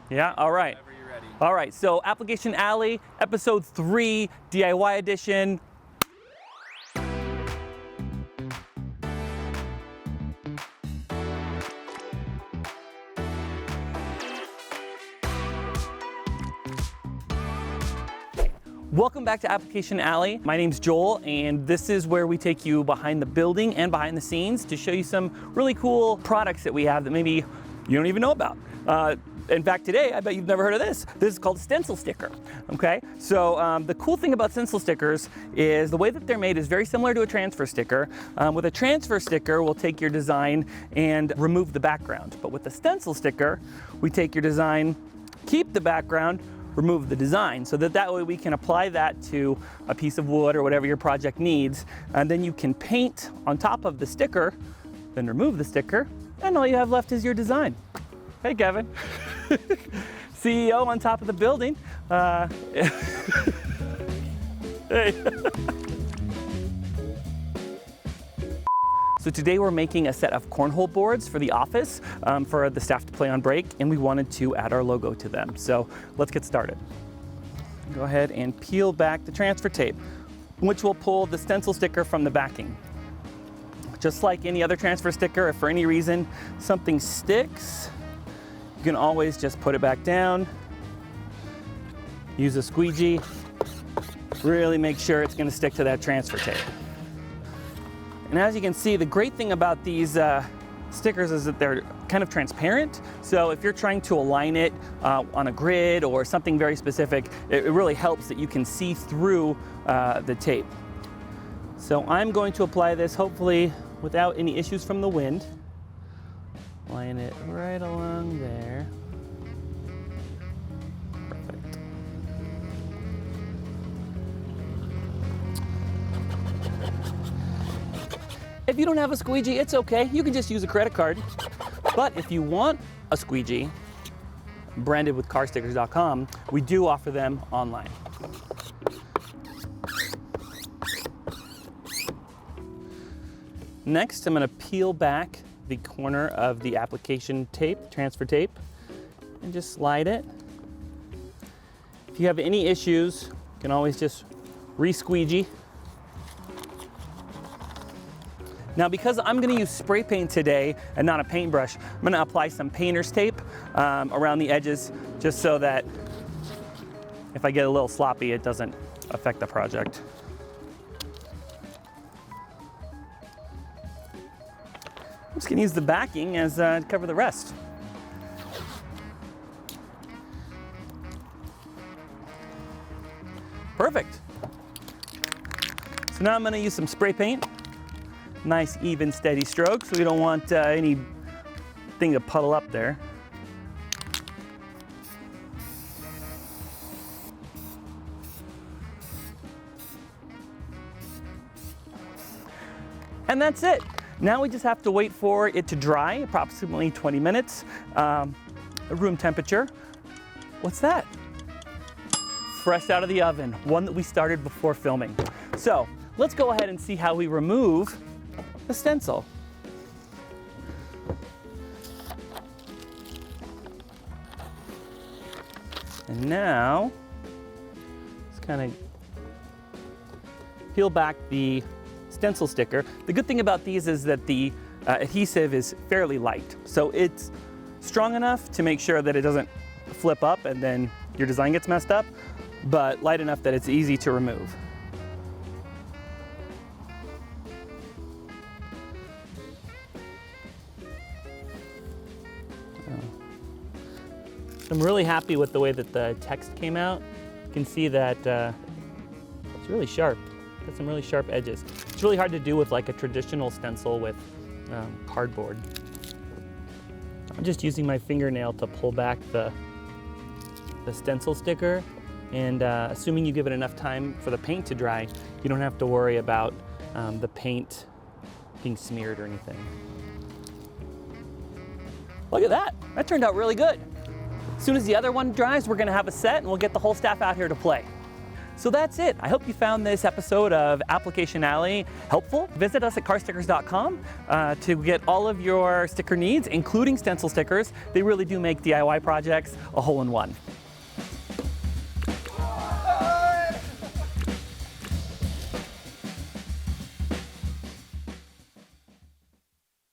Yeah, all right. Whenever you're ready. All right, so Application Alley, episode 3, DIY edition. Welcome back to Application Alley. My name's Joel, and this is where we take you behind the building and behind the scenes to show you some really cool products that we have that maybe you don't even know about. In fact, today, I bet you've never heard of this. This is called a stencil sticker, okay? So the cool thing about stencil stickers is the way that they're made is very similar to a transfer sticker. With a transfer sticker, we'll take your design and remove the background. But with a stencil sticker, we take your design, keep the background, remove the design, so that way we can apply that to a piece of wood or whatever your project needs, and then you can paint on top of the sticker, then remove the sticker, and all you have left is your design. Hey, Kevin. CEO on top of the building. Hey. So today we're making a set of cornhole boards for the office for the staff to play on break, and we wanted to add our logo to them. So let's get started. Go ahead and peel back the transfer tape, which will pull the stencil sticker from the backing. Just like any other transfer sticker, if for any reason something sticks, you can always just put it back down, use a squeegee, really make sure it's going to stick to that transfer tape. And as you can see, the great thing about these stickers is that they're kind of transparent. So if you're trying to align it on a grid or something very specific, it really helps that you can see through the tape. So I'm going to apply this hopefully without any issues from the wind. Line it right along there. Perfect. If you don't have a squeegee, it's okay. You can just use a credit card. But if you want a squeegee, branded with carstickers.com, we do offer them online. Next, I'm going to peel back the corner of the application tape, transfer tape, and just slide it. If you have any issues, you can always just re-squeegee. Now, because I'm going to use spray paint today and not a paintbrush, I'm going to apply some painter's tape around the edges just so that if I get a little sloppy, it doesn't affect the project. I'm just going to use the backing as to cover the rest. Perfect. So now I'm going to use some spray paint. Nice, even, steady stroke, so we don't want anything to puddle up there. And that's it. Now we just have to wait for it to dry, approximately 20 minutes, room temperature. What's that? Fresh out of the oven, one that we started before filming. So let's go ahead and see how we remove the stencil. And now, let's kind of peel back the stencil sticker. The good thing about these is that the adhesive is fairly light. So it's strong enough to make sure that it doesn't flip up and then your design gets messed up, but light enough that it's easy to remove. I'm really happy with the way that the text came out. You can see that it's really sharp. Got some really sharp edges. It's really hard to do with like a traditional stencil with cardboard. I'm just using my fingernail to pull back the stencil sticker, and assuming you give it enough time for the paint to dry, you don't have to worry about the paint being smeared or anything. Look at that, that turned out really good. As soon as the other one dries, we're gonna have a set and we'll get the whole staff out here to play. So that's it. I hope you found this episode of Application Alley helpful. Visit us at carstickers.com to get all of your sticker needs, including stencil stickers. They really do make DIY projects a hole-in-one.